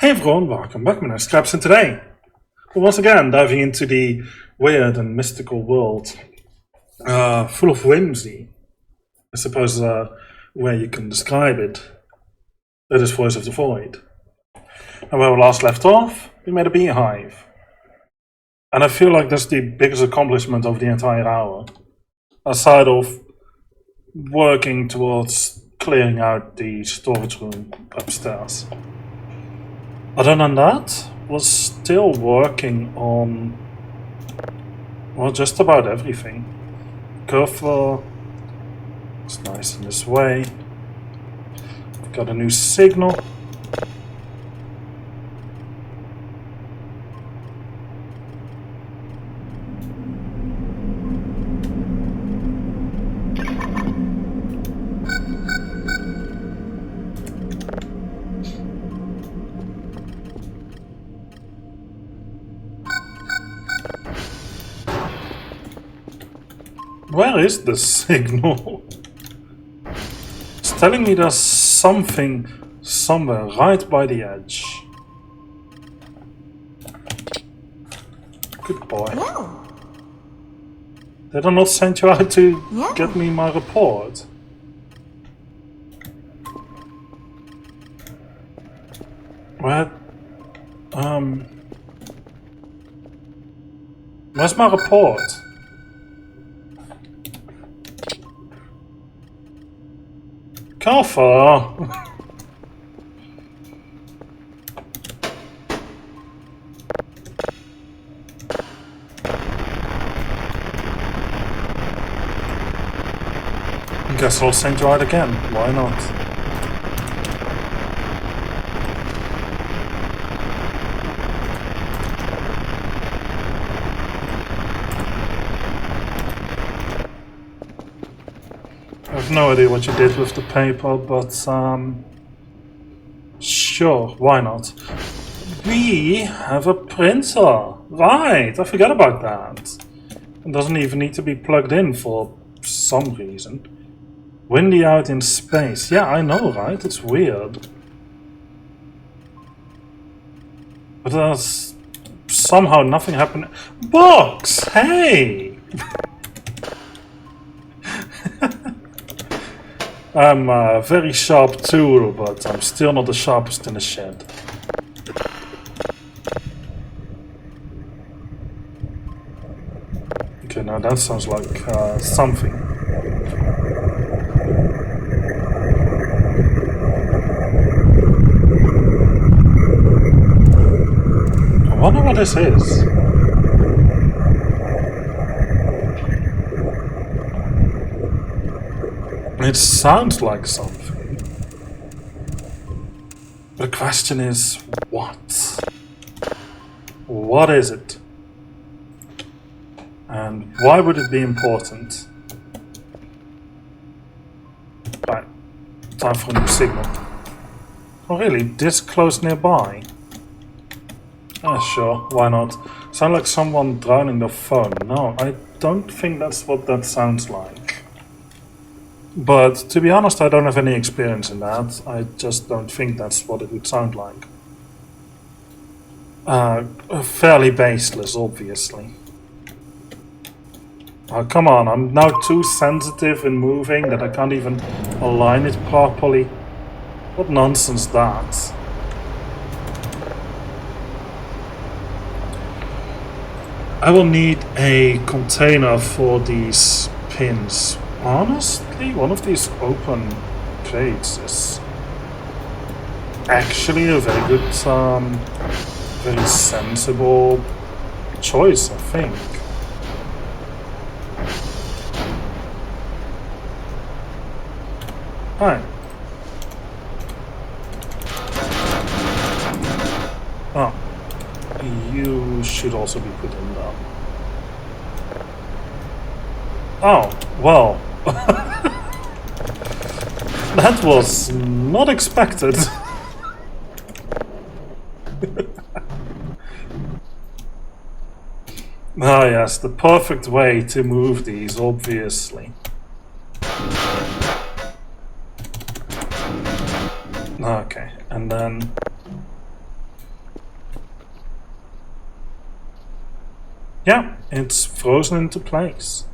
Hey everyone, welcome back, my name is Scraps, and today we're once again diving into the weird and mystical world, full of whimsy, I suppose where you can describe it. That is Voice of the Void. And where we last left off, we made a beehive. And I feel like that's the biggest accomplishment of the entire hour, aside of working towards clearing out the storage room upstairs. Other than that, we're still working on, well, just about everything. Curve floor, it's nice in this way. We've got a new signal. Where is the signal? It's telling me there's something somewhere right by the edge. Good boy. No. Did I not send you out to get me my report? Where? Where's my report? Careful! Guess I'll send you out again. Why not? I have no idea what you did with the paper, but sure, why not? We have a printer! Right, I forgot about that. It doesn't even need to be plugged in for some reason. Windy out in space. Yeah, I know, right? It's weird. But there's somehow nothing happened. Box! Hey! I'm a very sharp tool, but I'm still not the sharpest in the shed. Okay, now that sounds like something. I wonder what this is. It sounds like something. The question is, what? What is it? And why would it be important? Right, time for a new signal. Oh really, this close nearby? Ah, sure, why not? Sound like someone drowning their phone. No, I don't think that's what that sounds like. But to be honest, I don't have any experience in that. I just don't think that's what it would sound like. Fairly baseless, obviously. Oh, come on, I'm now too sensitive in moving that I can't even align it properly. What nonsense that. I will need a container for these pins. Honestly, one of these open crates is actually a very good, very sensible choice, I think. Hi. Oh, you should also be put in there. Oh, well. That was not expected. Ah yes, the perfect way to move these, obviously. Okay, and then Yeah, it's frozen into place.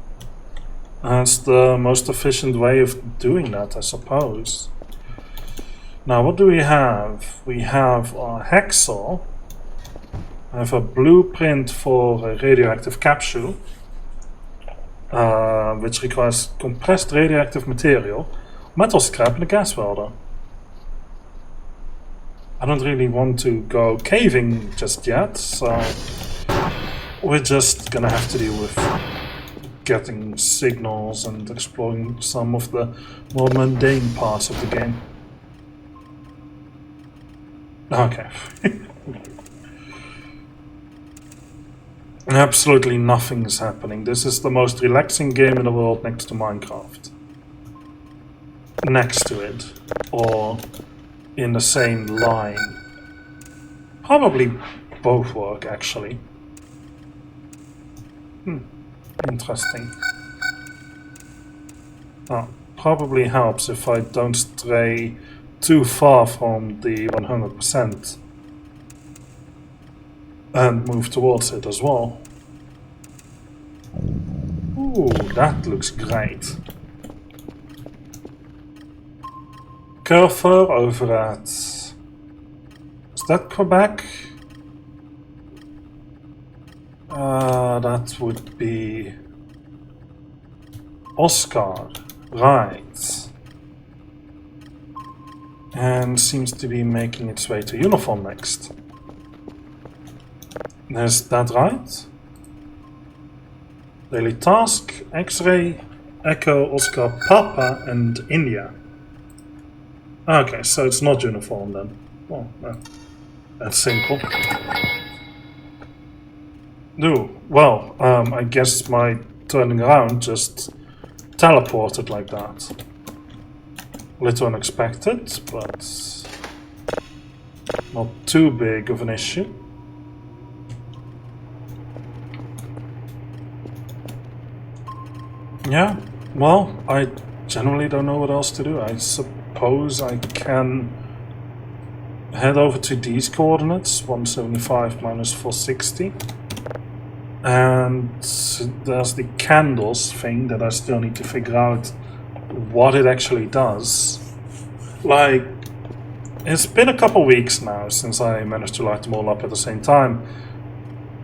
That's the most efficient way of doing that, I suppose. Now, what do we have? We have a hacksaw. I have a blueprint for a radioactive capsule, which requires compressed radioactive material, metal scrap, and a gas welder. I don't really want to go caving just yet, so we're just gonna have to deal with getting signals and exploring some of the more mundane parts of the game. Okay. Absolutely nothing is happening. This is the most relaxing game in the world next to Minecraft. Next to it. Or in the same line. Probably both work, actually. Interesting. Oh, probably helps if I don't stray too far from the 100% and move towards it as well. Ooh, that looks great. Curfer over at... Is that Quebec? That would be... Oscar. Right. And seems to be making its way to uniform next. Is that right? Daily task, X-ray, Echo, Oscar, Papa, and India. Okay, so it's not uniform then. Well, that's simple. No, well, I guess my turning around just teleported like that. A little unexpected, but not too big of an issue. Yeah, well, I generally don't know what else to do. I suppose I can head over to these coordinates, 175 minus 460. And there's the candles thing that I still need to figure out what it actually does. Like, it's been a couple weeks now since I managed to light them all up at the same time.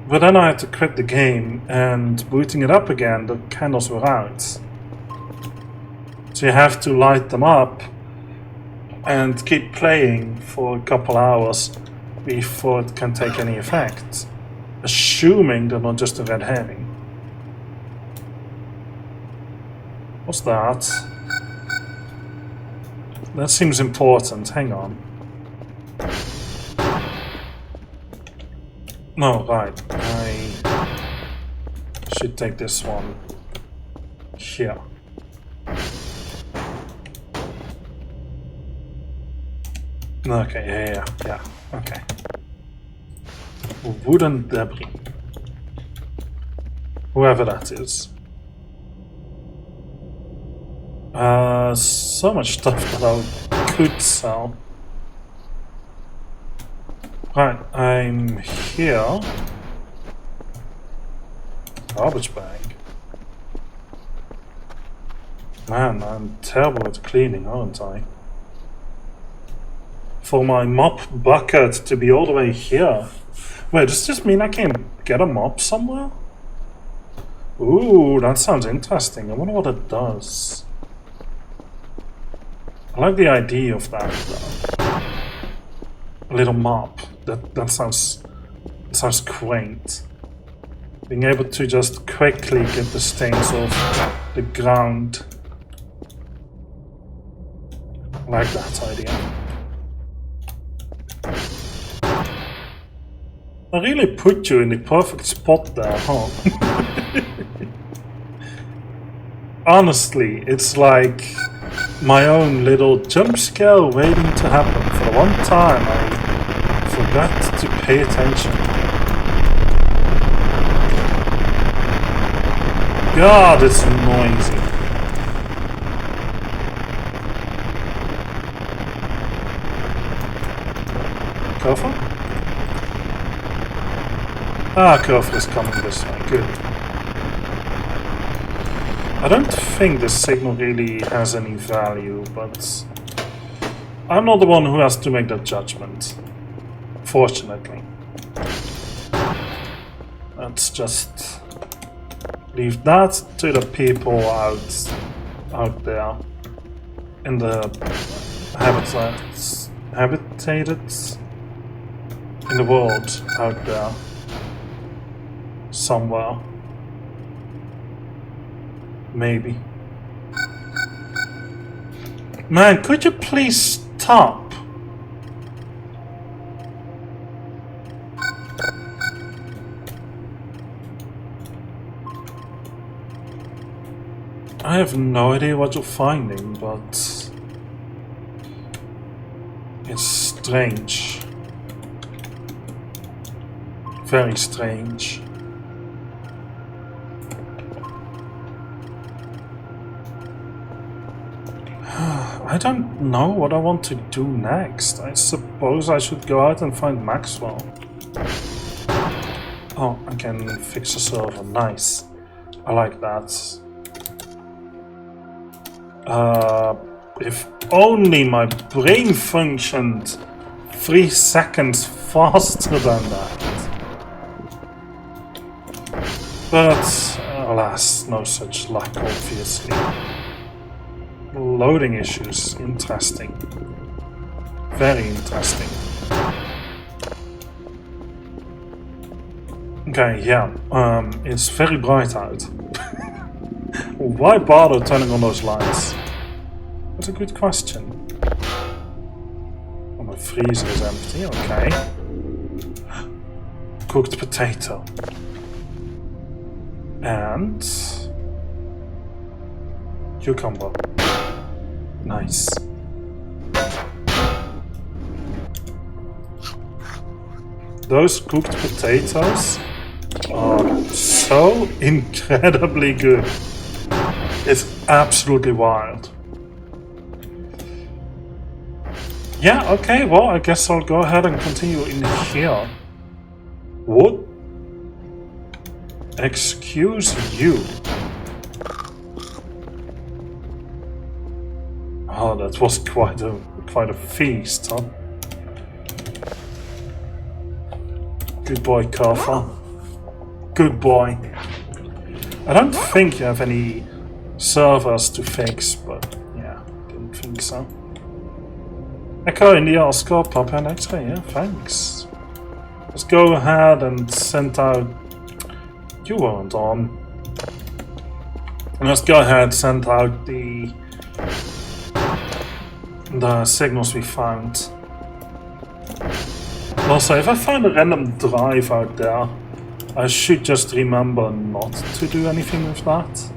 But then I had to quit the game, and booting it up again, the candles were out. So you have to light them up and keep playing for a couple hours before it can take any effect. Assuming they're not just a red herring. What's that? That seems important. Hang on. No, right. I should take this one here. Okay, yeah. Okay. Wooden debris. Whoever that is. So much stuff that I could sell. Right, I'm here. Garbage bag. Man, I'm terrible at cleaning, aren't I? For my mop bucket to be all the way here. Wait, does this mean I can get a mop somewhere? Ooh, that sounds interesting. I wonder what it does. I like the idea of that, though. A little mop. That sounds quaint. Being able to just quickly get the stains off the ground. I like that idea. I really put you in the perfect spot there, huh? Honestly, it's like my own little jump scare waiting to happen. For the one time I forgot to pay attention. God, it's noisy. Careful. Ah, Kurfür is coming this way. Good. I don't think this signal really has any value, but I'm not the one who has to make that judgment. Fortunately. Let's just leave that to the people out there in the habitated in the world out there somewhere. Maybe. Man, could you please stop? I have no idea what you're finding, but it's strange. Very strange. I don't know what I want to do next. I suppose I should go out and find Maxwell. Oh, I can fix a server. Nice. I like that. If only my brain functioned 3 seconds faster than that. But, alas, no such luck, obviously. Loading issues. Interesting. Very interesting. Okay, yeah. It's very bright out. Why bother turning on those lights? That's a good question. Oh, my freezer is empty, okay. Cooked potato. And cucumber. Nice. Those cooked potatoes are so incredibly good. It's absolutely wild. Yeah, okay, well, I guess I'll go ahead and continue in here. What? Excuse you. Oh, that was quite a feast, huh? Good boy, Carver. Good boy. I don't think you have any servers to fix, but yeah, didn't think so. Echo India Oscar Papa and X-ray, yeah, thanks. Let's go ahead and send out. You weren't on. Let's go ahead and send out the signals we found. Also, if I find a random drive out there, I should just remember not to do anything with that.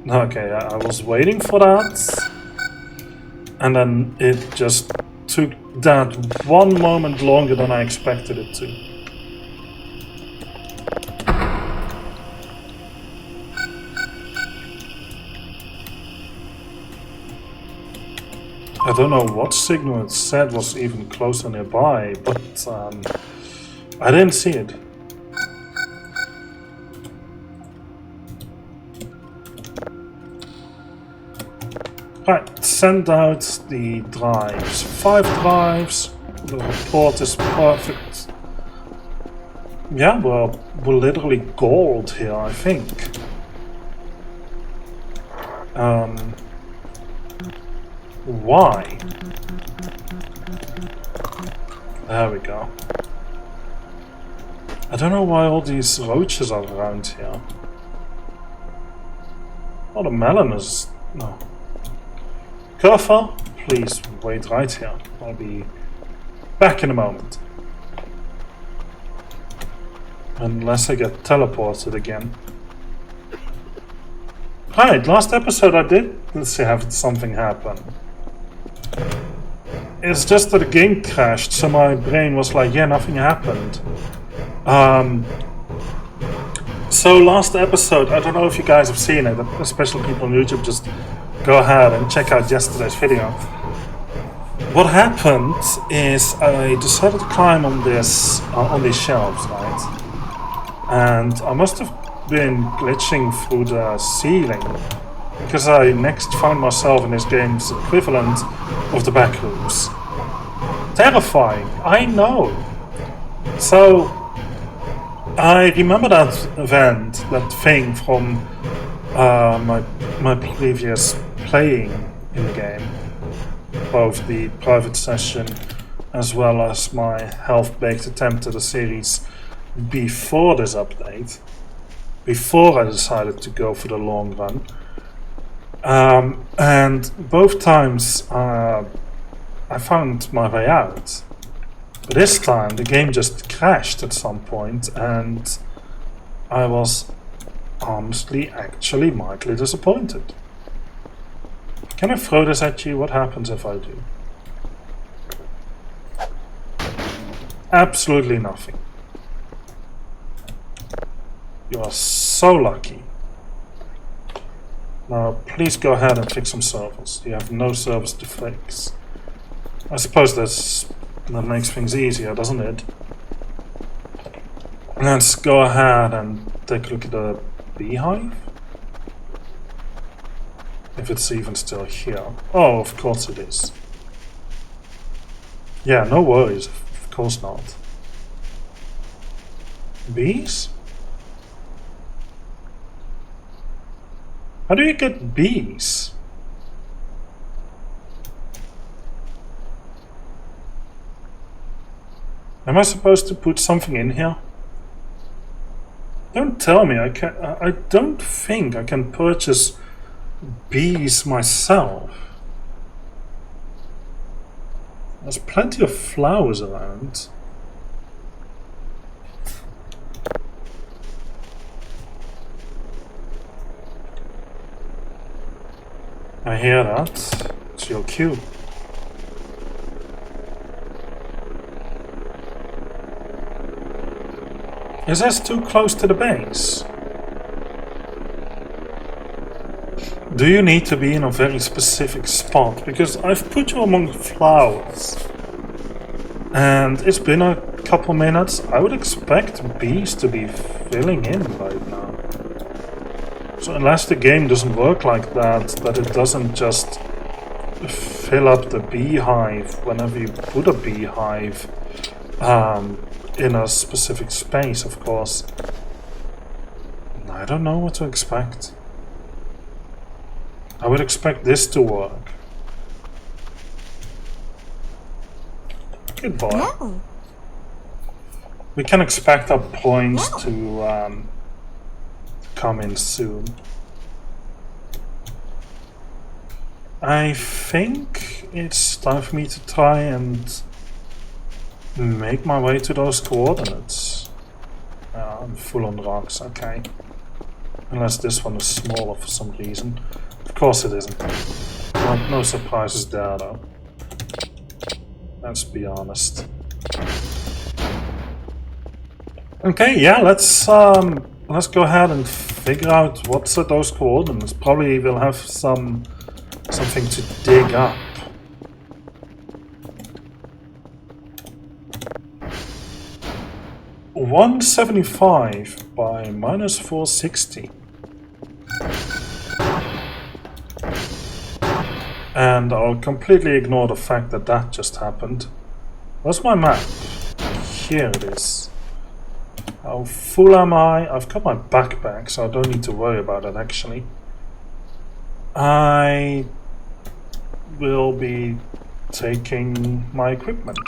Okay, I was waiting for that, and then it just took that one moment longer than I expected it to. I don't know what signal it said was even closer nearby, but I didn't see it. Right, send out the drives. 5 drives. The report is perfect. Yeah, we're literally gold here, I think. Why? There we go. I don't know why all these roaches are around here. Oh, the melon is... no. Kerfer, please wait right here. I'll be back in a moment. Unless I get teleported again. Right, last episode I did have something happen. It's just that the game crashed, so my brain was like, yeah, nothing happened. So last episode, I don't know if you guys have seen it, especially people on YouTube, just go ahead and check out yesterday's video. What happened is I decided to climb on these shelves, right? And I must have been glitching through the ceiling because I next found myself in this game's equivalent of the back rooms. Terrifying, I know. So I remember that event, that thing from my previous playing in the game, both the private session as well as my half-baked attempt at the series before this update, before I decided to go for the long run. And both times I found my way out. But this time the game just crashed at some point and I was honestly actually mightily disappointed. Can I throw this at you? What happens if I do? Absolutely nothing. You are so lucky. Now please go ahead and fix some servers. You have no servers to fix. I suppose that makes things easier, doesn't it? Let's go ahead and take a look at the beehive. If it's even still here. Oh, of course it is. Yeah, no worries. Of course not. Bees? How do you get bees? Am I supposed to put something in here? Don't tell me I don't think I can purchase bees myself. There's plenty of flowers around. I hear that. It's your cue. Is this too close to the base? Do you need to be in a very specific spot? Because I've put you among flowers. And it's been a couple minutes. I would expect bees to be filling in right now. So unless the game doesn't work like that, that it doesn't just fill up the beehive whenever you put a beehive in a specific space, of course. I don't know what to expect. I would expect this to work. Good boy. No. We can expect our points to come in soon. I think it's time for me to try and make my way to those coordinates. I'm full on rocks, okay. Unless this one is smaller for some reason. Of course it isn't. No surprises there though. Let's be honest. Okay, yeah, let's go ahead and figure out what's at those coordinates. Probably we'll have something to dig up. (175) by (-460). And I'll completely ignore the fact that that just happened. Where's my map? Here it is. How full am I? I've got my backpack, so I don't need to worry about it actually. I will be taking my equipment.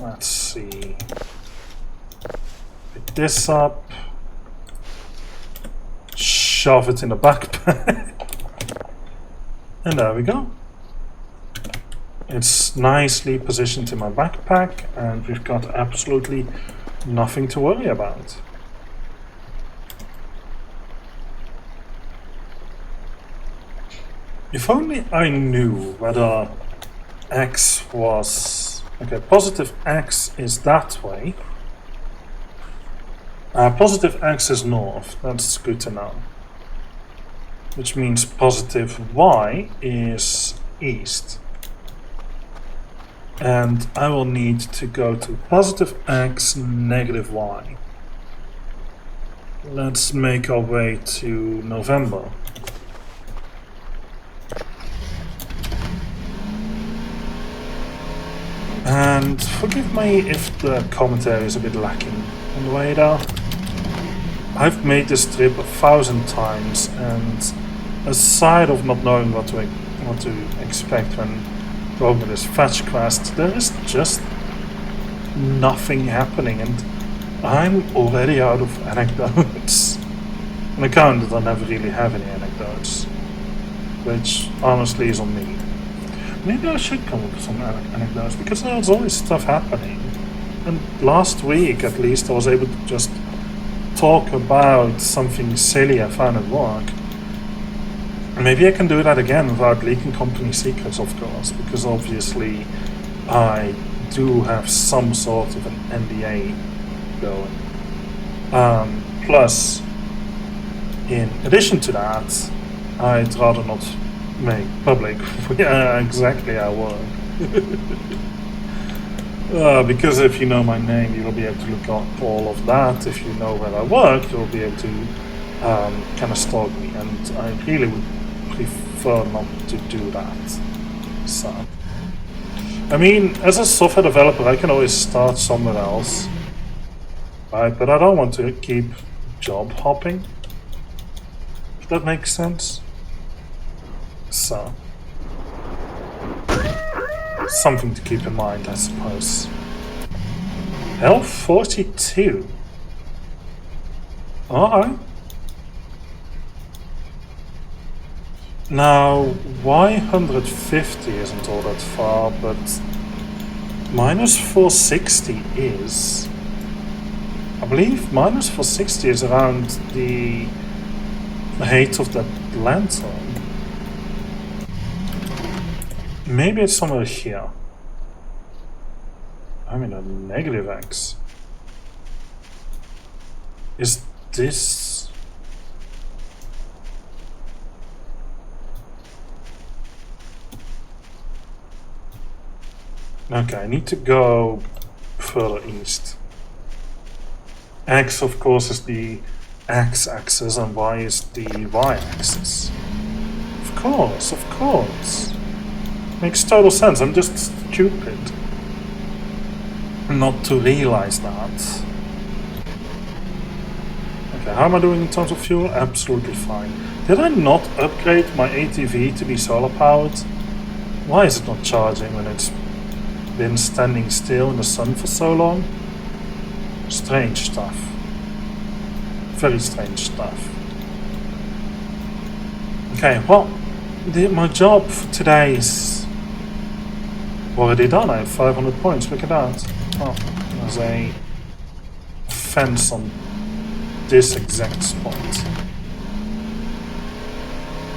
Let's see. Pick this up. Shove it in the backpack. And there we go. It's nicely positioned in my backpack and we've got absolutely nothing to worry about. If only I knew whether X was... Okay, positive X is that way. Positive X is north, that's good to know. which means positive y is east. And I will need to go to positive x, negative y. Let's make our way to November. And forgive me if the commentary is a bit lacking on the way there. I've made this trip 1,000 times, and aside of not knowing what to expect when going with this fetch quest, there is just nothing happening, and I'm already out of anecdotes. On account that I never really have any anecdotes, which honestly is on me. Maybe I should come up with some anecdotes, because there's always stuff happening. And last week, at least, I was able to just talk about something silly I found at work. Maybe I can do that again without leaking company secrets, of course, because obviously I do have some sort of an NDA going. Plus, in addition to that, I'd rather not make public exactly how I work. Because if you know my name, you'll be able to look up all of that. If you know where I work, you'll be able to kind of stalk me, and I really would prefer not to do that. So, I mean, as a software developer, I can always start somewhere else, right? But I don't want to keep job hopping, if that makes sense. So, something to keep in mind, I suppose. L42. Alright. Now, Y150 isn't all that far, but minus 460 is. I believe minus 460 is around the height of that lantern. Maybe it's somewhere here. I mean, a negative X. Is this... Okay, I need to go further east. X, of course, is the x-axis and y is the y-axis. Of course, of course. Makes total sense. I'm just stupid not to realize that. Okay, how am I doing in terms of fuel? Absolutely fine. Did I not upgrade my ATV to be solar powered? Why is it not charging when it's been standing still in the sun for so long? Strange stuff. Very strange stuff. Okay, well, my job for today is already done. I have 500 points. Look at that. Oh, there's a fence on this exact spot.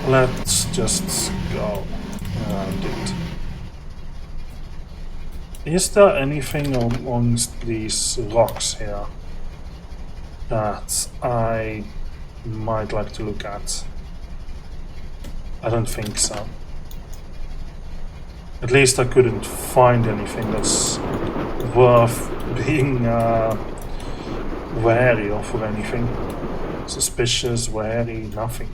Let's just go around it. Is there anything amongst these rocks here that I might like to look at? I don't think so. At least I couldn't find anything that's worth being wary of or anything. Suspicious, wary, nothing.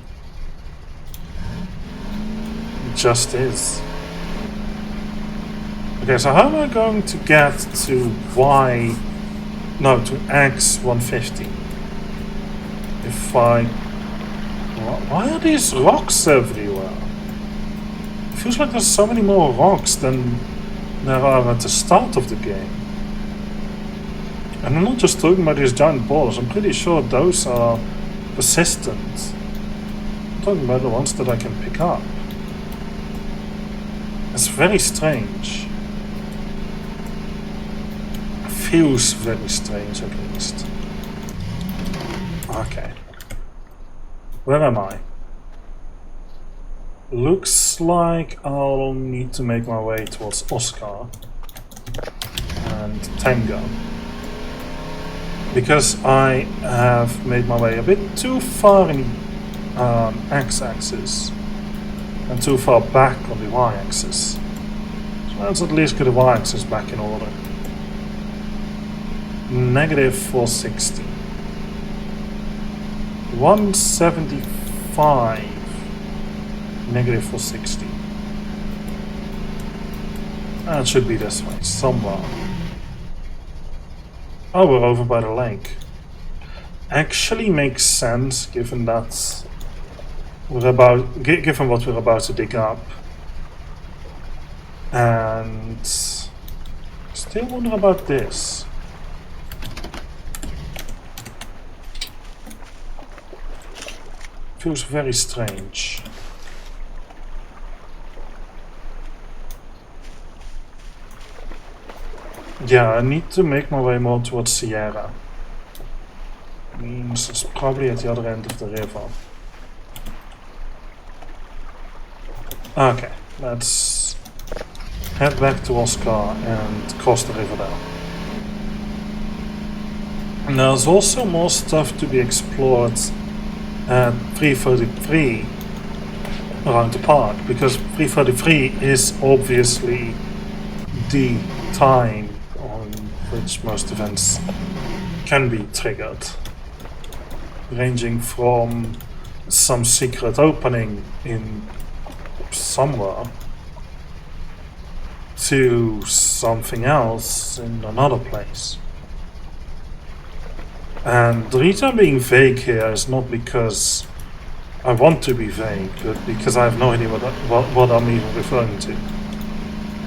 It just is. Okay, so how am I going to get to to X150? If I... Why are these rocks everywhere? It feels like there's so many more rocks than there are at the start of the game. And I'm not just talking about these giant balls, I'm pretty sure those are persistent. I'm talking about the ones that I can pick up. It's very strange. It feels very strange at least. Okay. Where am I? Looks like I'll need to make my way towards Oscar and Tango, because I have made my way a bit too far in x-axis and too far back on the y-axis. So let's at least get the y-axis back in order. Negative 460. 175. Negative 460. That should be this way, somewhere. Oh, we're over by the lake. Actually makes sense, given that given what we're about to dig up. And still wonder about this. Feels very strange. Yeah, I need to make my way more towards Sierra. Means it's probably at the other end of the river. Okay, let's head back to Oscar and cross the river there. And there's also more stuff to be explored at 333 around the park, because 333 is obviously the time on which most events can be triggered, ranging from some secret opening in somewhere to something else in another place. And the reason I'm being vague here is not because I want to be vague, but because I have no idea what I'm even referring to.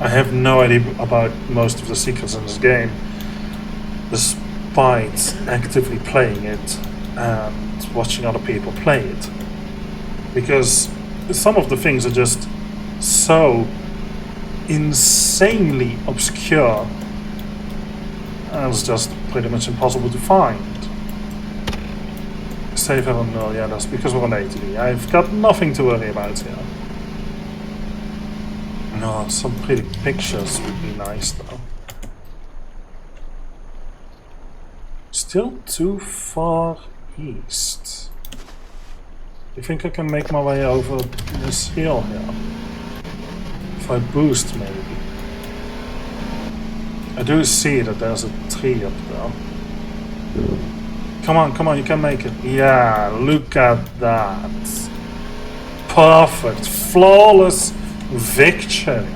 I have no idea about most of the secrets in this game, despite actively playing it and watching other people play it. Because some of the things are just so insanely obscure, and it's just pretty much impossible to find. Save Heaven, no, yeah, that's because we're on ATV. I've got nothing to worry about here. No, some pretty pictures would be nice though. Still too far east. You think I can make my way over this hill here? If I boost, maybe. I do see that there's a tree up there. Come on, you can make it. Yeah, look at that. Perfect, flawless victory.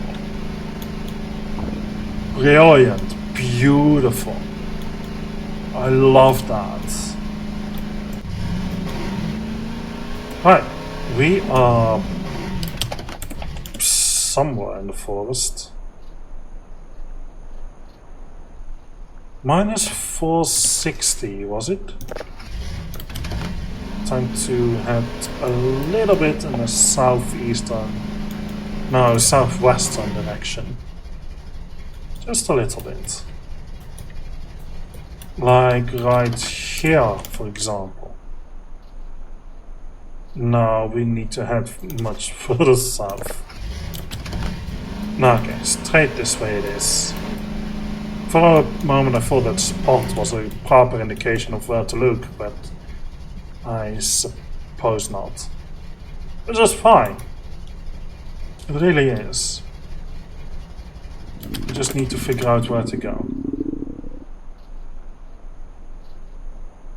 Brilliant, beautiful. I love that. Right, we are somewhere in the forest. Minus 460, was it? Time to head a little bit in the southwestern direction. Just a little bit. Like right here, for example. No, we need to head much further south. No, okay, straight this way it is. For a moment I thought that spot was a proper indication of where to look, but I suppose not. It's just fine. It really is. We just need to figure out where to go.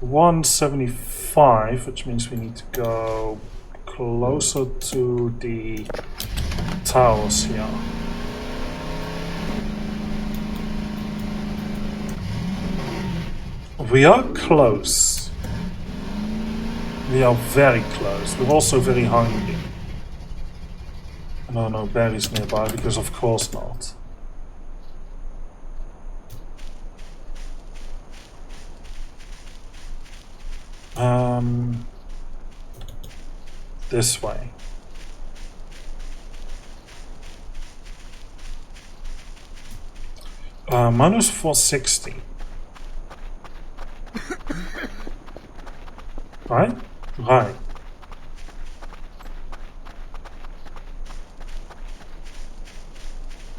175, which means we need to go closer to the towers here. We are close. We are very close. We're also very hungry. No berries nearby, because of course not. This way. Minus 460. Right? Right.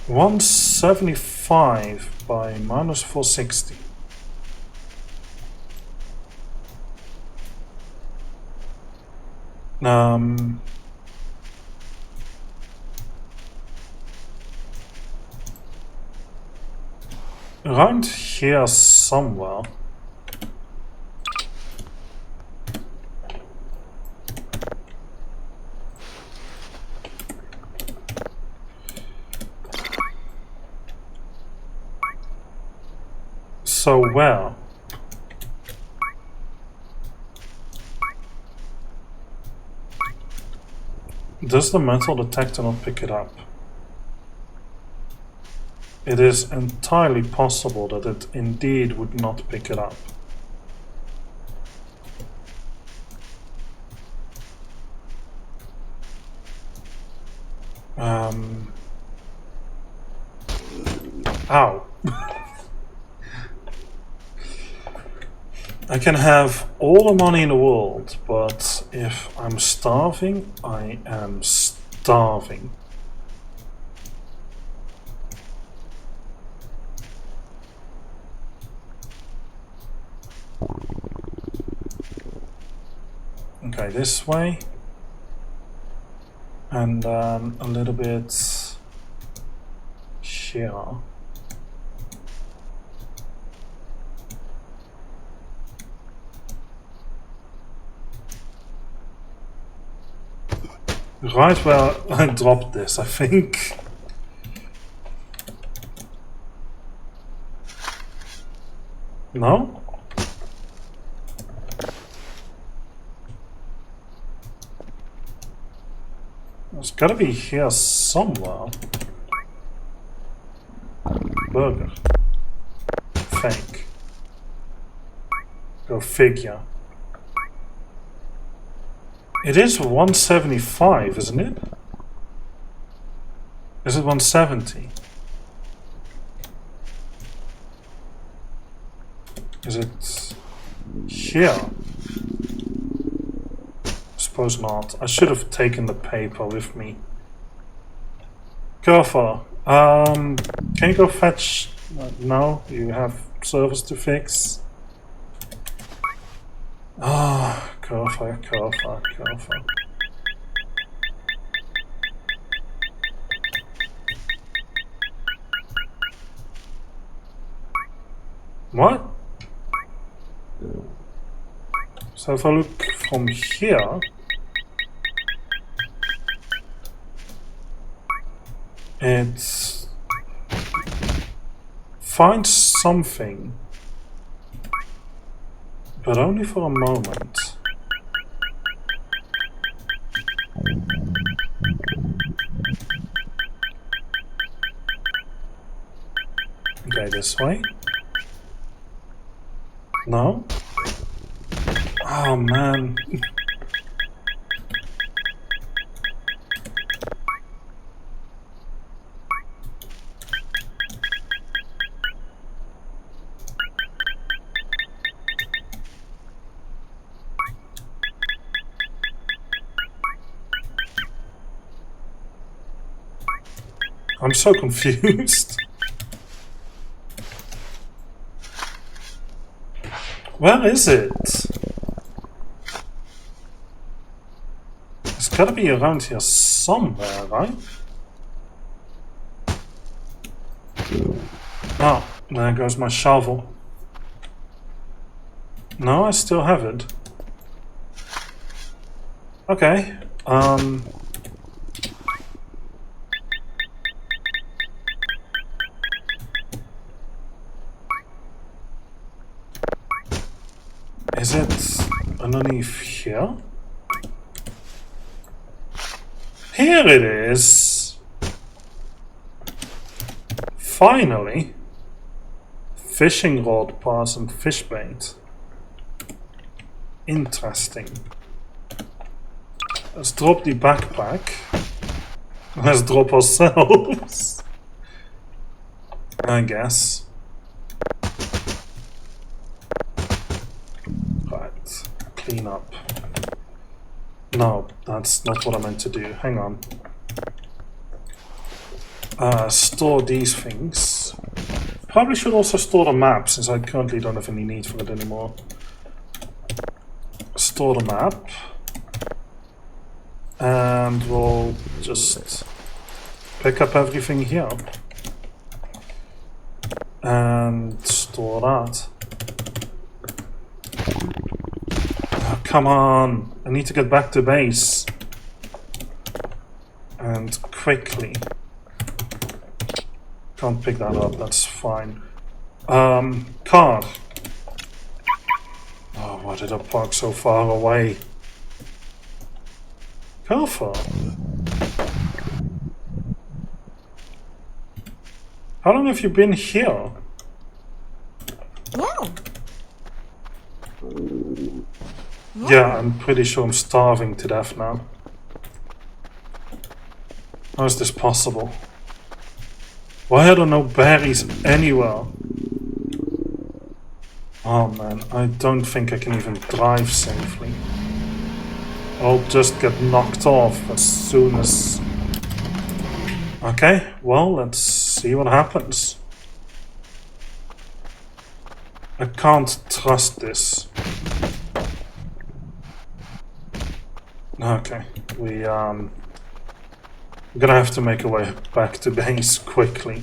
$175 by minus 460. Around here somewhere. So where? Does the metal detector not pick it up? It is entirely possible that it indeed would not pick it up. Ow. I can have all the money in the world, but if I'm starving, I am starving. Okay, this way. And then a little bit here. Right where I dropped this, I think. No? It's gotta be here somewhere. Burger. Fake. Go figure. It is 175, isn't it? Is it 170? Is it here? Suppose not. I should have taken the paper with me. Kerfa, can you go fetch? No, you have service to fix. Ah, Kerfa. What? So if I look from here, it finds something, but only for a moment. Okay, this way. No? Oh man. I'm so confused. Where is it? It's gotta be around here somewhere, right? Oh, there goes my shovel. No, I still have it. Okay, is it underneath here? Here it is! Finally! Fishing rod, pass and fish bait. Interesting. Let's drop the backpack. Let's drop ourselves. I guess. Right. Clean up. No, that's not what I meant to do. Hang on. Store these things. Probably should also store the map, since I currently don't have any need for it anymore. Store the map. And we'll just pick up everything here. And store that. Oh, come on! I need to get back to base. And quickly. Can't pick that up, that's fine. Car. Oh, why did I park so far away? Careful. How long have you been here? Yeah, I'm pretty sure I'm starving to death now. How is this possible? Why are there no berries anywhere? Oh man, I don't think I can even drive safely. I'll just get knocked off as soon as... Okay, well, let's see what happens. I can't trust this. Okay, we're gonna have to make our way back to base quickly.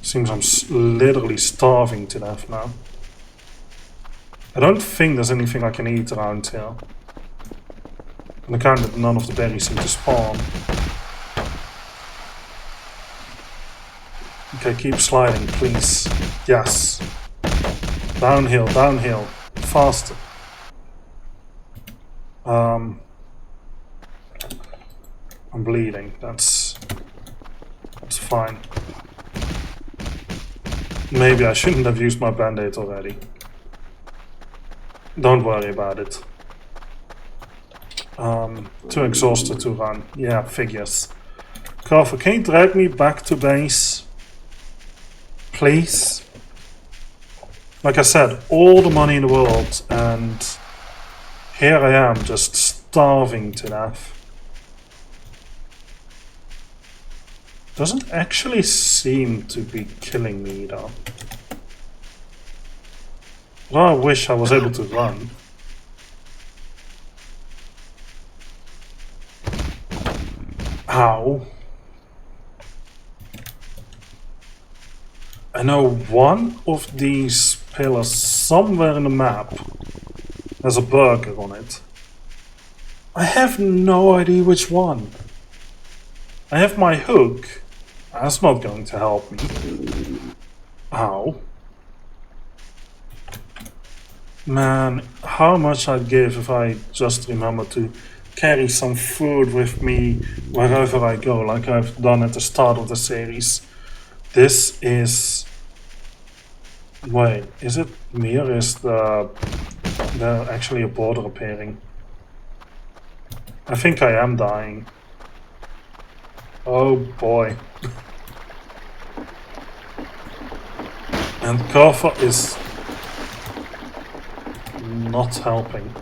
Seems I'm literally starving to death now. I don't think there's anything I can eat around here. On account that none of the berries seem to spawn. Okay, keep sliding, please. Yes. Downhill, downhill. Faster. I'm bleeding. That's fine. Maybe I shouldn't have used my band-aid already. Don't worry about it. Too exhausted to run. Yeah, figures. Carver, can you drag me back to base? Please? Like I said, all the money in the world, and here I am just starving to death. Doesn't actually seem to be killing me though. But I wish I was able to run. Ow. I know one of these pillars somewhere in the map has a burger on it. I have no idea which one. I have my hook. That's not going to help me. Ow. Man, how much I'd give if I just remember to carry some food with me wherever I go, like I've done at the start of the series. This is... Wait, is it me or is there actually a border appearing? I think I am dying. Oh boy. And Carver is not helping.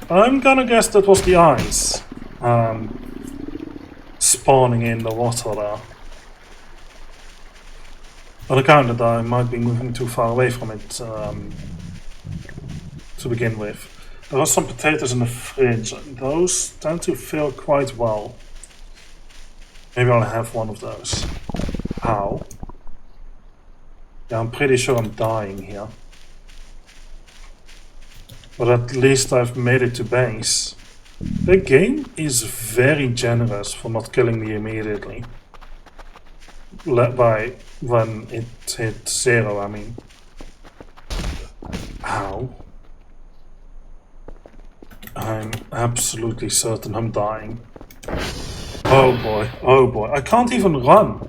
I'm gonna guess that was the ice spawning in the water there. On account that I might be moving too far away from it to begin with. There are some potatoes in the fridge. Those tend to fill quite well. Maybe I'll have one of those. Ow. Yeah, I'm pretty sure I'm dying here. But at least I've made it to base. The game is very generous for not killing me immediately. By when it hit 0, I mean. Ow. I'm absolutely certain I'm dying. Oh boy, I can't even run.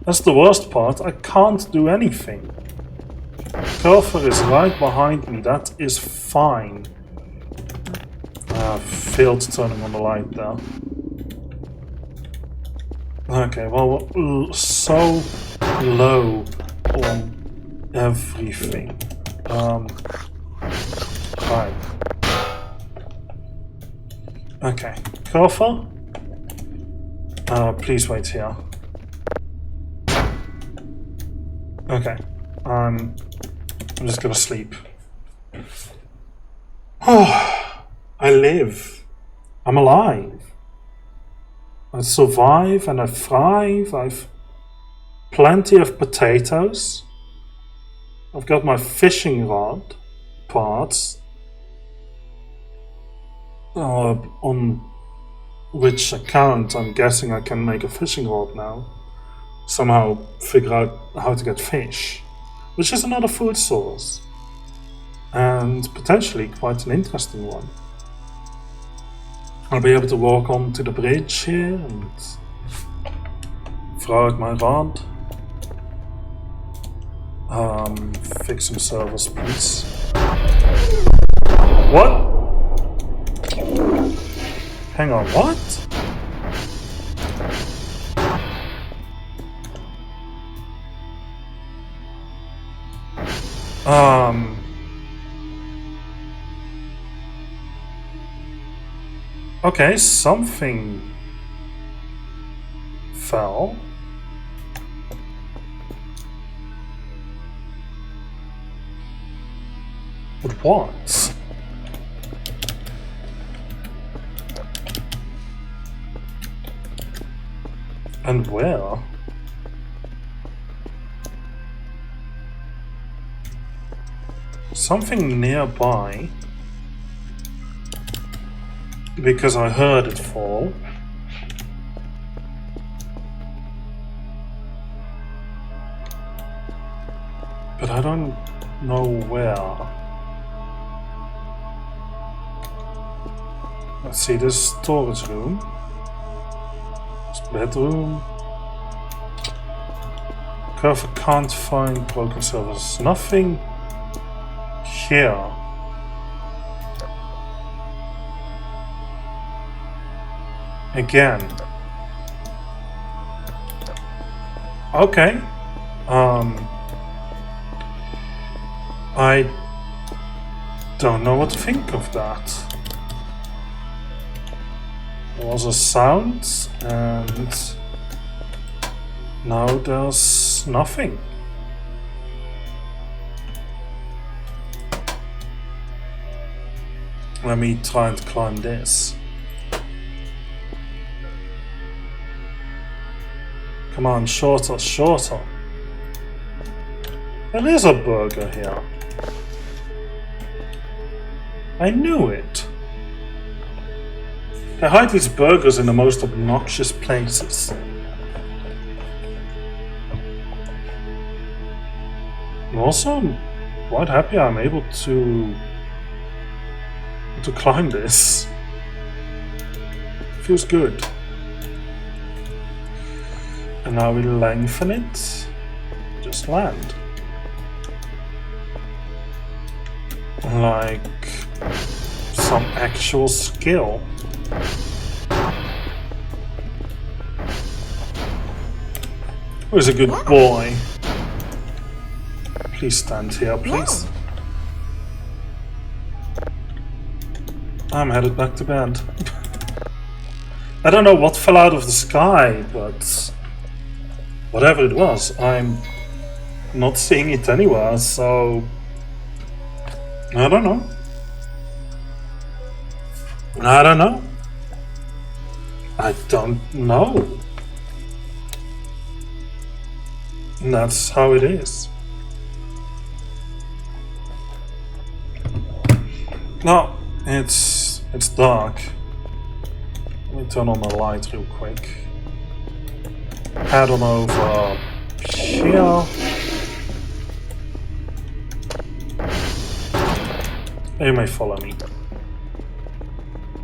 That's the worst part, I can't do anything. Carver is right behind me, that is fine. Failed turning on the light there. Okay, well, we're so low on everything. Right. Okay, Carver? Please wait here. Okay, I'm just gonna sleep. Oh, I live. I'm alive. I survive and I thrive. I've plenty of potatoes. I've got my fishing rod parts. On which account I'm guessing I can make a fishing rod now. Somehow figure out how to get fish, which is another food source. And potentially quite an interesting one. I'll be able to walk onto the bridge here and throw out my rod. Fix some servers, please. What? Hang on, what? Okay, something fell. But what? And where? Something nearby. Because I heard it fall. But I don't know where. Let's see, this storage room. This bedroom. Careful, can't find broken servers. Nothing here. Again. Okay. I don't know what to think of that. There was a sound and now there's nothing. Let me try and climb this. Come on, shorter, shorter. There is a burger here. I knew it. They hide these burgers in the most obnoxious places. I'm also quite happy I'm able to climb this. Feels good. And now we lengthen it. Just land. Like some actual skill. Who's a good boy? Please stand here, please. I'm headed back to bed. I don't know what fell out of the sky, but whatever it was, I'm not seeing it anywhere, so I don't know. I don't know. I don't know. And that's how it is. No, it's dark. Let me turn on the light real quick. Head on over here. You may follow me.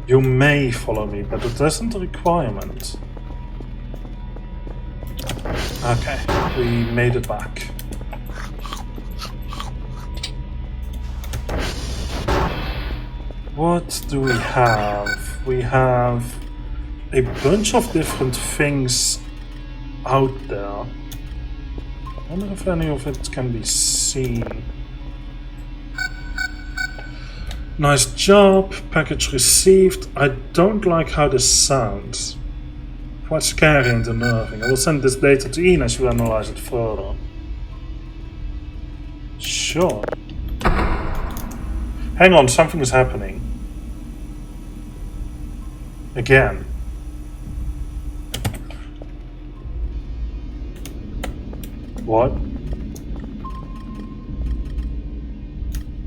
You may follow me, but it isn't a requirement. Okay, we made it back. What do we have? We have a bunch of different things out there. I wonder if any of it can be seen. Nice job, package received. I don't like how this sounds. Quite scary and unnerving. I will send this data to Ines to analyze it further. Sure. Hang on, something is happening. Again. What?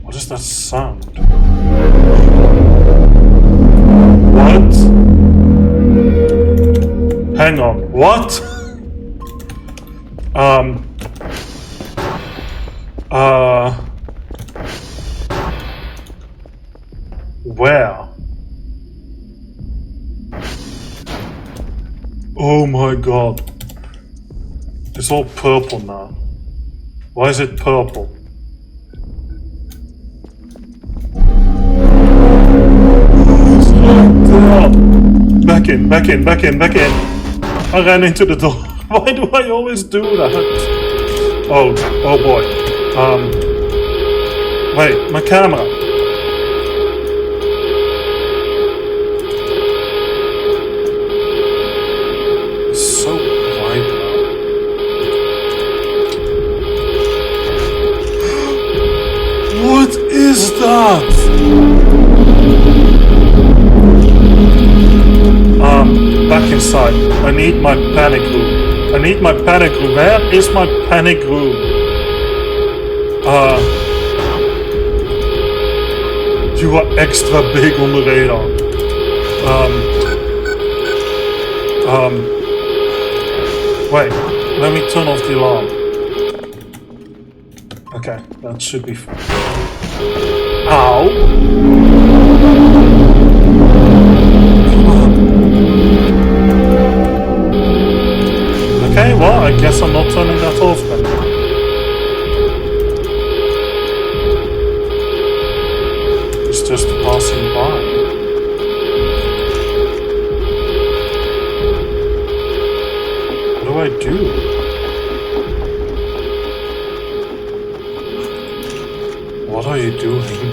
What is that sound? What? Hang on, what? Where? Oh my god. It's all purple now. Why is it purple? Back in, back in, back in, back in. I ran into the door. Why do I always do that? Oh boy. Wait, my camera. It's so bright now. What is that? Back inside. I need my panic room. I need my panic room. Where is my panic room? You are extra big on the radar. Wait, let me turn off the alarm. Okay, that should be fine. Ow! Okay, well, I guess I'm not turning that off then. It's just passing by. What do I do? What are you doing?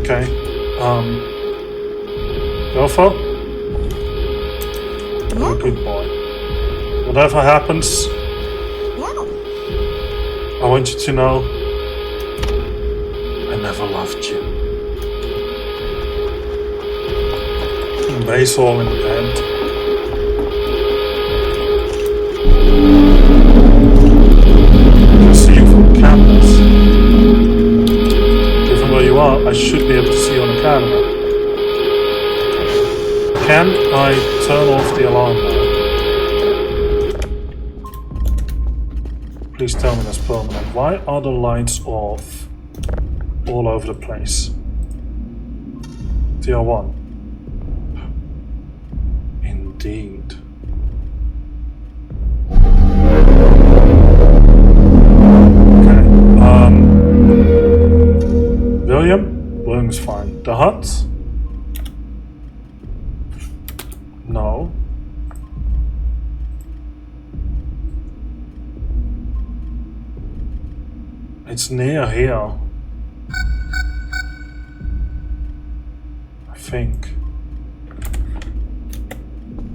Okay, Gopher? You're a good boy. Whatever happens, I want you to know I never loved you. Base all in the bed. I can see you from cameras. Given where you are, I should be able to see you on the camera. Can I turn off the alarm now? Please tell me that's permanent. Why are the lights off all over the place? TR1. Indeed. Okay. William's fine. The hut? No. It's near here. I think.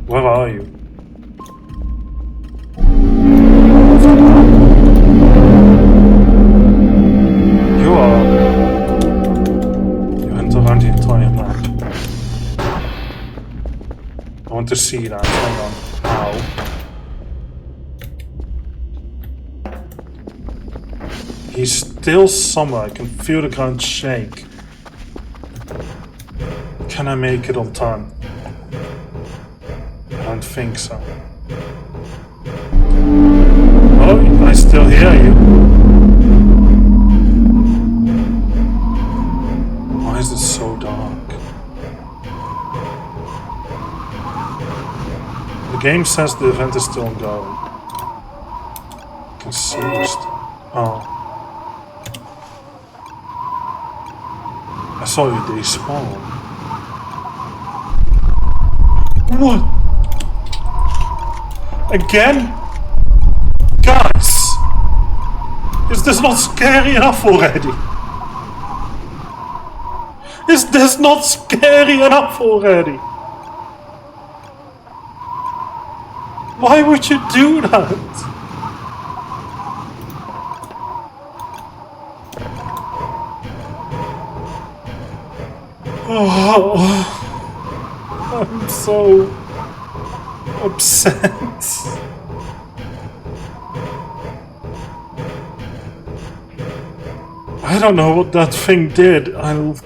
Where are you? You went around the entire map. I want to see that. Hang on. Ow. He's still somewhere. I can feel the ground shake. Can I make it on time? I don't think so. Oh, I still hear you. Why is it so dark? The game says the event is still ongoing. I can see you still. Oh. I saw you despawn. What? Again? Guys! Is this not scary enough already? Is this not scary enough already? Why would you do that? Oh, I'm so upset. I don't know what that thing did. I'll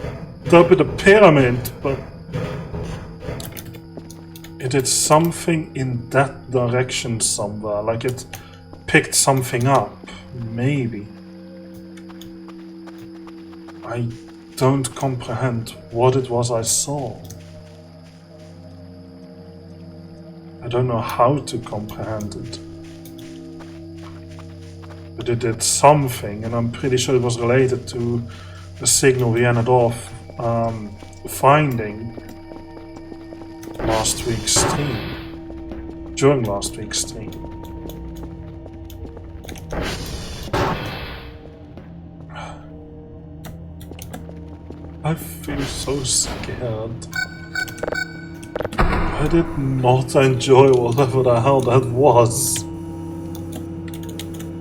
dub it a pyramid, but it did something in that direction somewhere, like it picked something up, maybe. I don't comprehend what it was I saw. I don't know how to comprehend it. But it did something, and I'm pretty sure it was related to the signal we ended off finding last week's stream. During last week's stream. I feel so scared. I did not enjoy whatever the hell that was.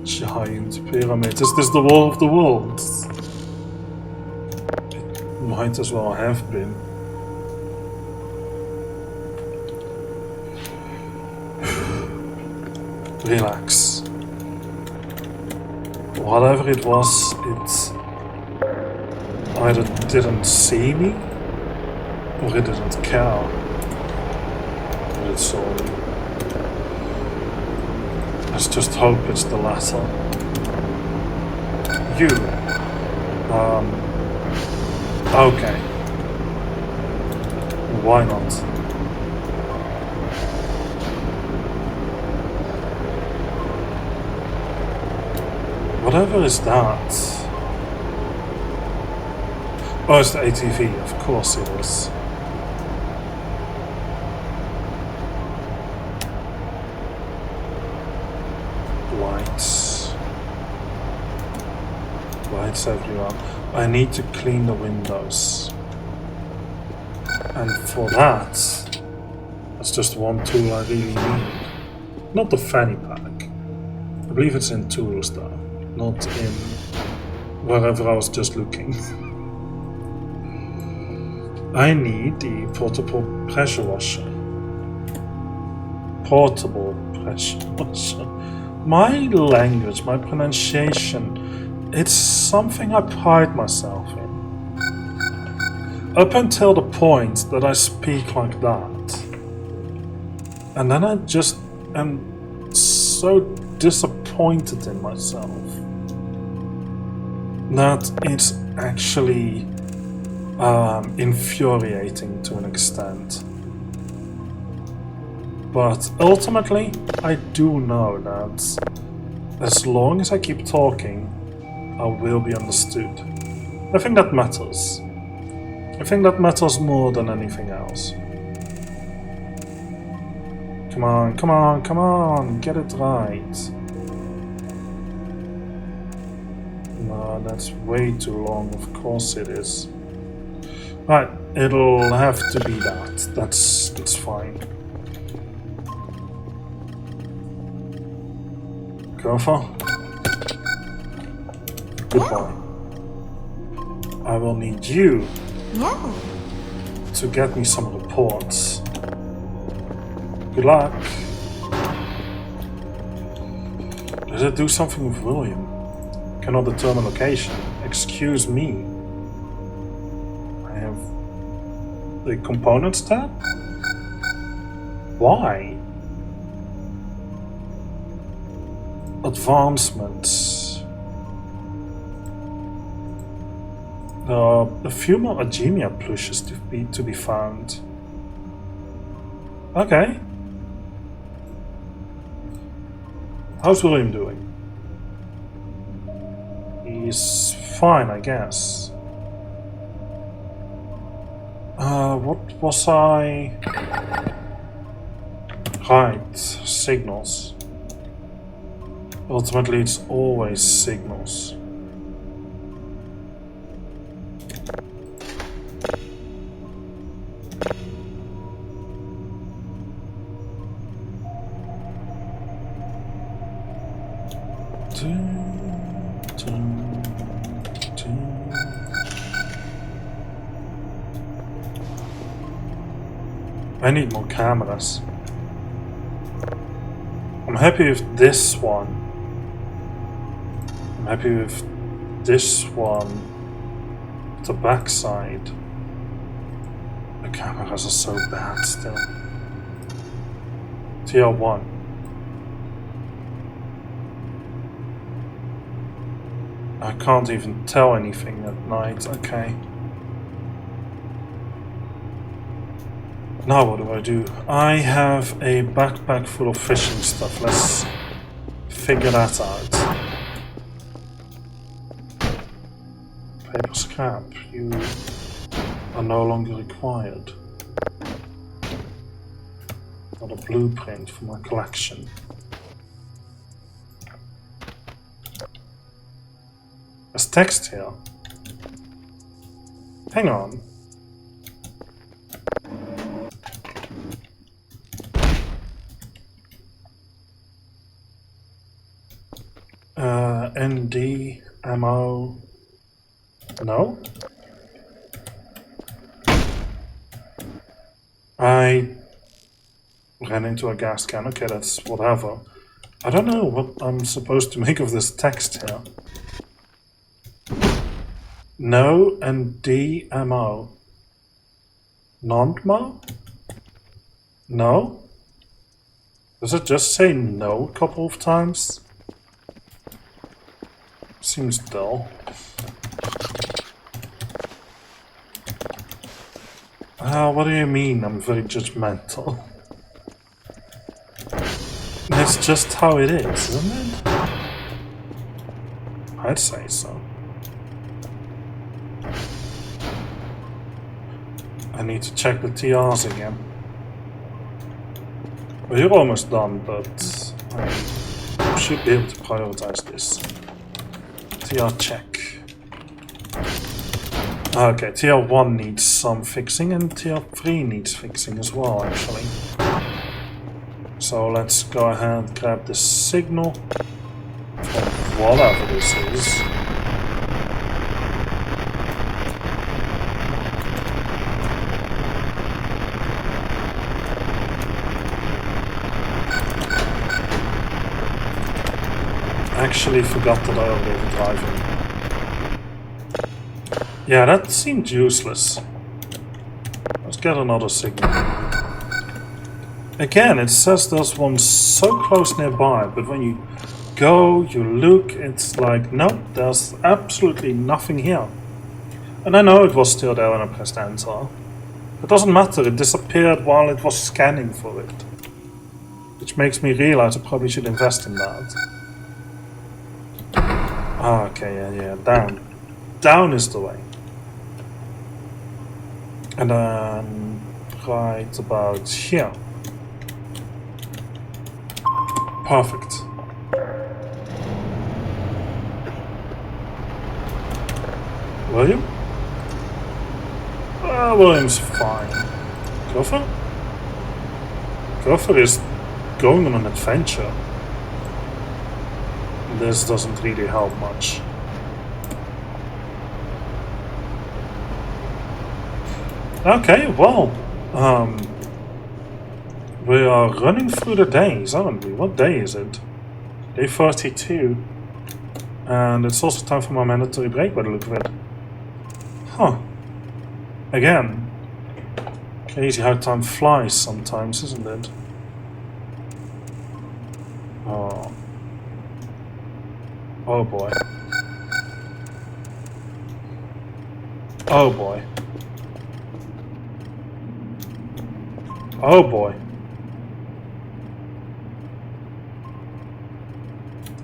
Giant pyramid. Is this the War of the Worlds? It might as well have been. Relax. Whatever it was, it either didn't see me or it didn't care that it saw me. Let's just hope it's the latter. You. Okay. Why not? Whatever is that? Oh, it's the ATV, of course it is. Lights. Lights everywhere. I need to clean the windows. And for that, that's just one tool I really need. Not the fanny pack. I believe it's in tools though, not in wherever I was just looking. I need the portable pressure washer. Portable pressure washer. My language, my pronunciation, it's something I pride myself in. Up until the point that I speak like that. And then I just am so disappointed in myself that it's actually infuriating to an extent. But ultimately, I do know that as long as I keep talking, I will be understood. I think that matters. I think that matters more than anything else. Come on, come on, come on, get it right. No, that's way too long, of course it is. Right, it'll have to be that. That's fine. Gopher? Goodbye. I will need you to get me some reports. Good luck. Did it do something with William? Cannot determine location. Excuse me. I have the components tab? Why? Advancements. There are a few more Agemia plushes to be found. Okay. How's William doing? He's fine, I guess. What was I? Right, signals. Ultimately, it's always signals. I need more cameras. I'm happy with this one. I'm happy with this one. The backside. The cameras are so bad still. Tier 1. I can't even tell anything at night. Okay. Now what do? I have a backpack full of fishing stuff. Let's figure that out. Paper scrap. You are no longer required. Got a blueprint for my collection. There's text here. Hang on. ND, ammo. No? I ran into a gas can. Okay, that's whatever. I don't know what I'm supposed to make of this text here. No and D ammo. Non-mo? No? Does it just say no a couple of times? Seems dull. What do you mean I'm very judgmental? That's just how it is, isn't it? I'd say so. I need to check the TRs again. Well, you're almost done, but I should be able to prioritize this. TR check. Okay, Tier 1 needs some fixing and Tier 3 needs fixing as well, actually. So let's go ahead and grab the signal from whatever this is. Actually forgot that I already driving. Yeah, that seemed useless. Let's get another signal. Again, it says there's one so close nearby, but when you go, you look, it's like, nope, there's absolutely nothing here. And I know it was still there when I pressed enter. It doesn't matter, it disappeared while it was scanning for it. Which makes me realize I probably should invest in that. Okay, yeah, down. Down is the way. And then right about here. Perfect. William? William's fine. Gopher? Gopher is going on an adventure. This doesn't really help much. Okay, well, we are running through the days, aren't we? What day is it? Day 32. And it's also time for my mandatory break by the look of it. Huh. Again. Crazy how time flies sometimes, isn't it? Oh. Oh boy. Oh boy. Oh boy.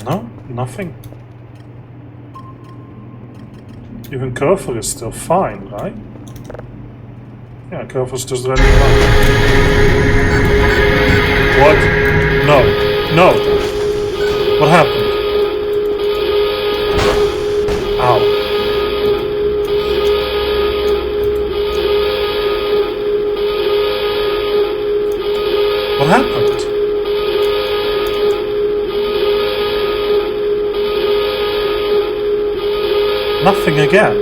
No, nothing. Even Kerfer is still fine, right? Yeah, Kerfer's just running around. What? No. No. What happened? Ow. What happened? nothing again.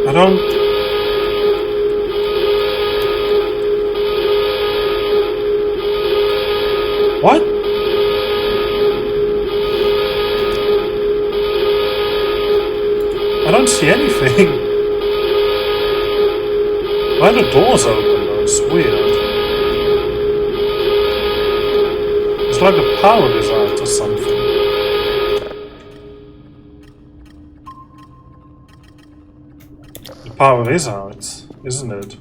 I don't... What? I don't see anything. Why are the doors open though? It's weird. It's like the power is out or something. The power is out, isn't it?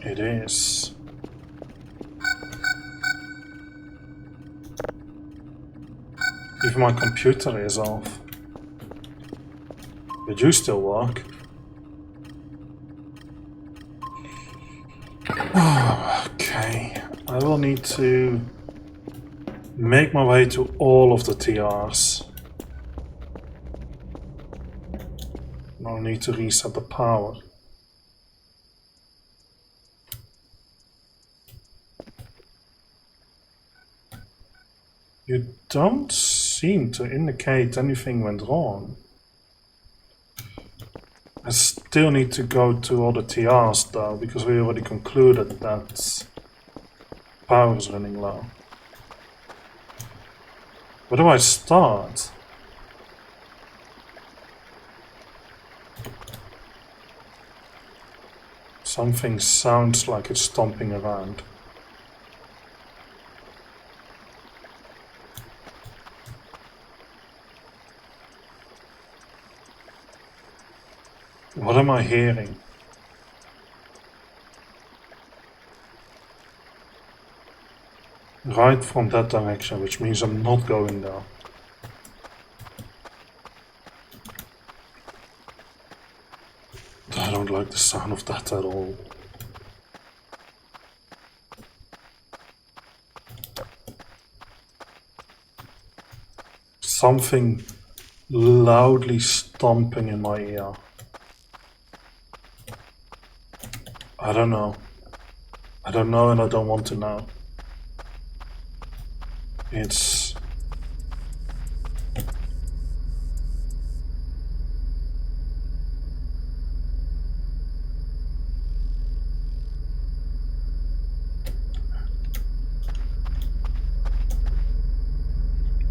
It is. Even my computer is off. But you still work. Oh, okay. I will need to make my way to all of the TRs. I'll need to reset the power. You don't seem to indicate anything went wrong. I still need to go to all the TRs though, because we already concluded that power is running low. Where do I start? Something sounds like it's stomping around. What am I hearing? Right from that direction, which means I'm not going there. I don't like the sound of that at all. Something loudly stomping in my ear. I don't know. I don't know and I don't want to know. It's...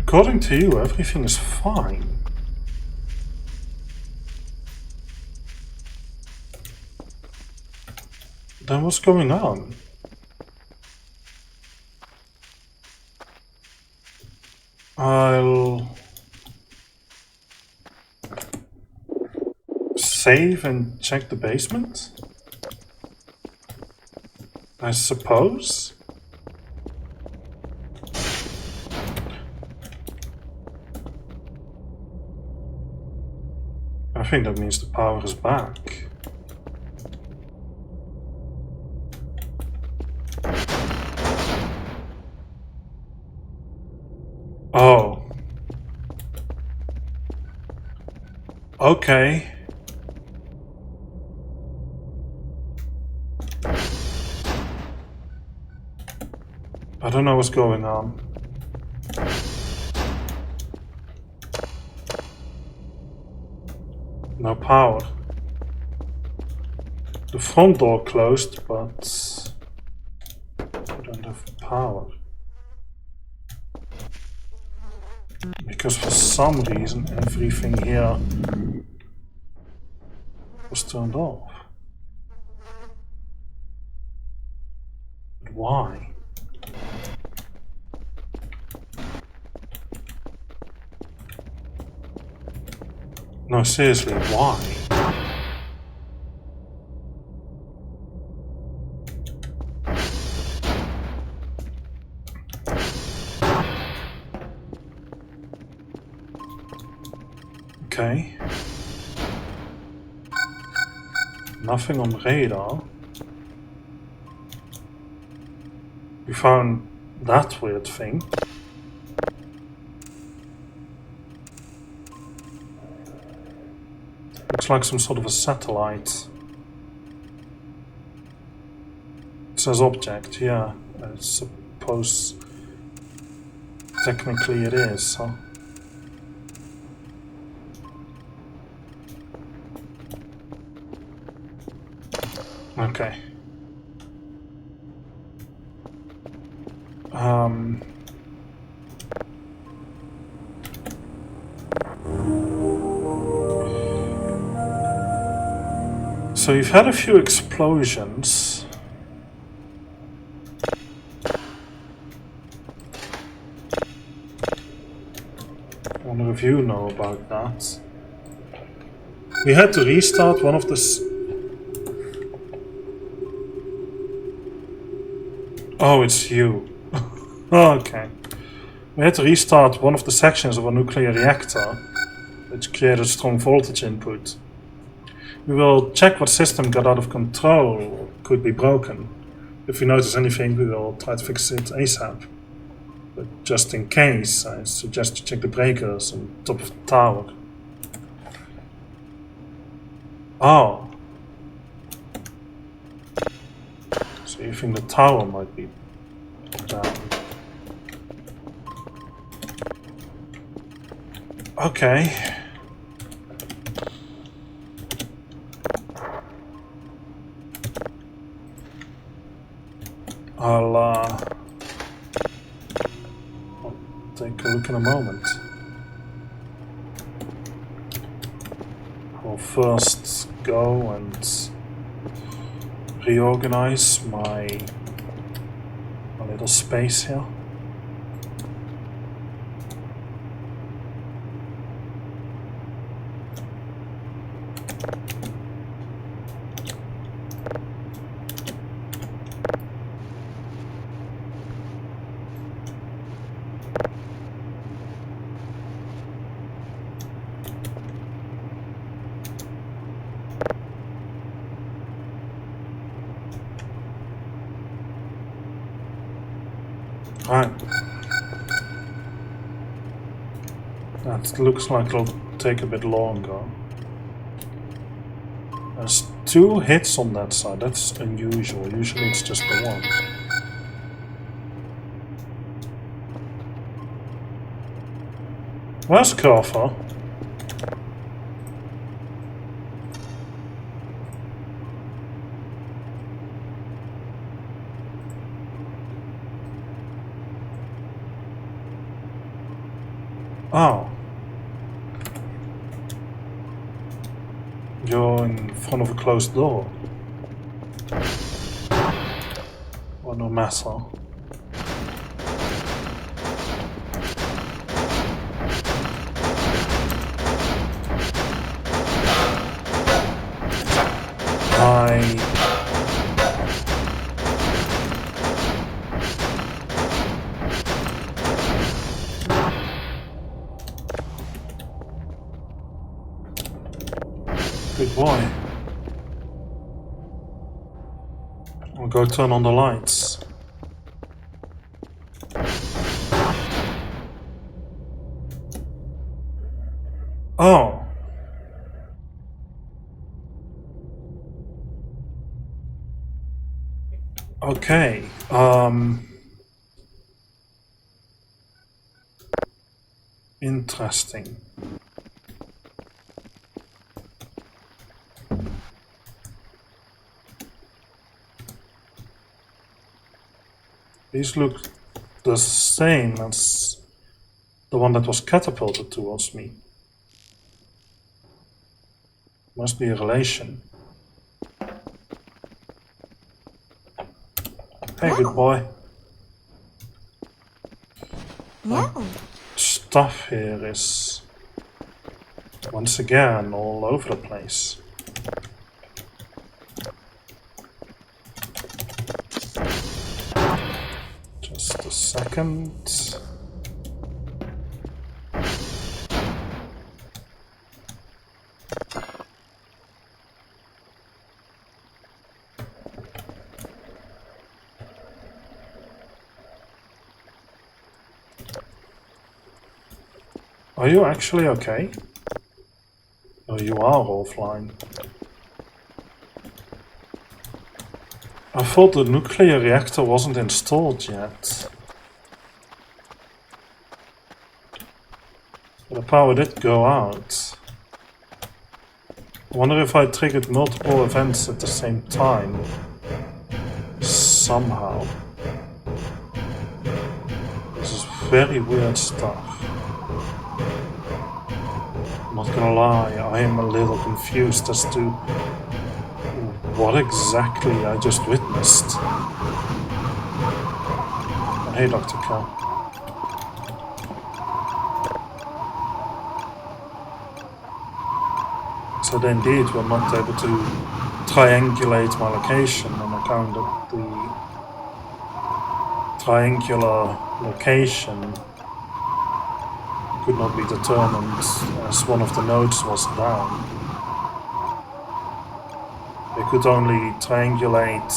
According to you, everything is fine. Then what's going on? I'll save and check the basement, I suppose. I think that means the power is back. Oh. Okay. I don't know what's going on. No power. The front door closed, but I don't have power. Because for some reason everything here was turned off. But why? No, seriously, why? Okay. Nothing on radar. We found that weird thing. Looks like some sort of a satellite. It says object, yeah. I suppose technically it is, huh? Okay. So you've had a few explosions. I wonder if you know about that. We had to restart one of the... Oh, it's you. Okay. We had to restart one of the sections of a nuclear reactor, which created strong voltage input. We will check what system got out of control or could be broken. If we notice anything, we will try to fix it ASAP. But just in case, I suggest you check the breakers on top of the tower. Oh. So you think the tower might be down? Okay. I'll take a look in a moment. I'll first go and reorganize my little space here. Right. That looks like it'll take a bit longer. There's 2 hits on that side. That's unusual. Usually it's just the one. Where's Carver? Oh. You're in front of a closed door. Well, no matter. Good boy. I'll go turn on the lights. Oh. Okay. Interesting. These look the same as the one that was catapulted towards me. Must be a relation. Hey, good boy. Whoa. Stuff here is once again all over the place. Just a second. Are you actually okay? Oh, you are offline. I thought the nuclear reactor wasn't installed yet. The power did go out. I wonder if I triggered multiple events at the same time. Somehow. This is very weird stuff. I'm not gonna lie, I am a little confused as to what exactly I just witnessed. Hey, Dr. K. So they indeed were not able to triangulate my location on account of the triangular location could not be determined as one of the nodes was down. They could only triangulate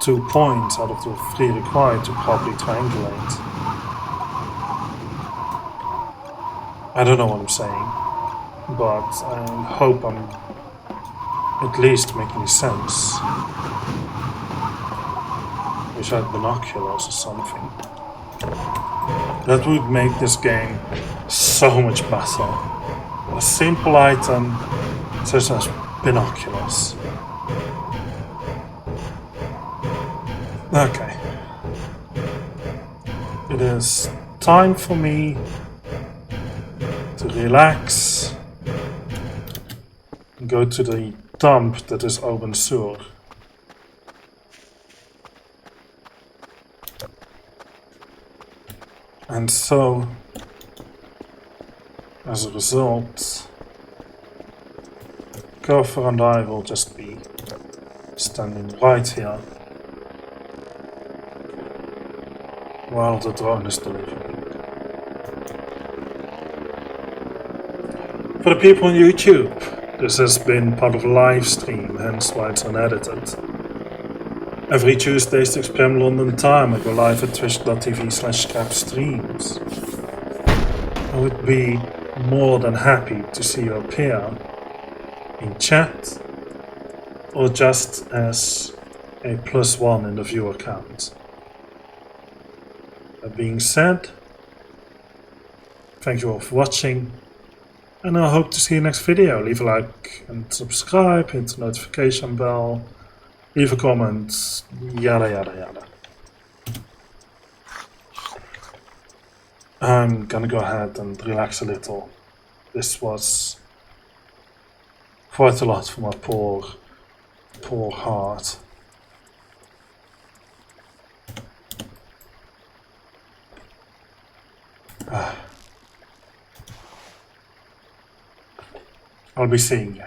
2 points out of the 3 required to properly triangulate. I don't know what I'm saying, but I hope I'm at least making sense. Wish I had binoculars or something. That would make this game so much better. A simple item such as binoculars. Okay. It is time for me to relax and go to the dump that is open sewer. And so, as a result, Gopher and I will just be standing right here while the drone is delivering. For the people on YouTube, this has been part of a live stream, hence why it's unedited. Every Tuesday, 6 PM London time, I go live at twitch.tv/scrapstreams. I would be more than happy to see you appear in chat or just as a +1 in the viewer count. That being said, thank you all for watching, and I hope to see you next video. Leave a like and subscribe, hit the notification bell, leave a comment, yada yada yada. I'm gonna go ahead and relax a little. This was quite a lot for my poor heart. I'll be seeing you.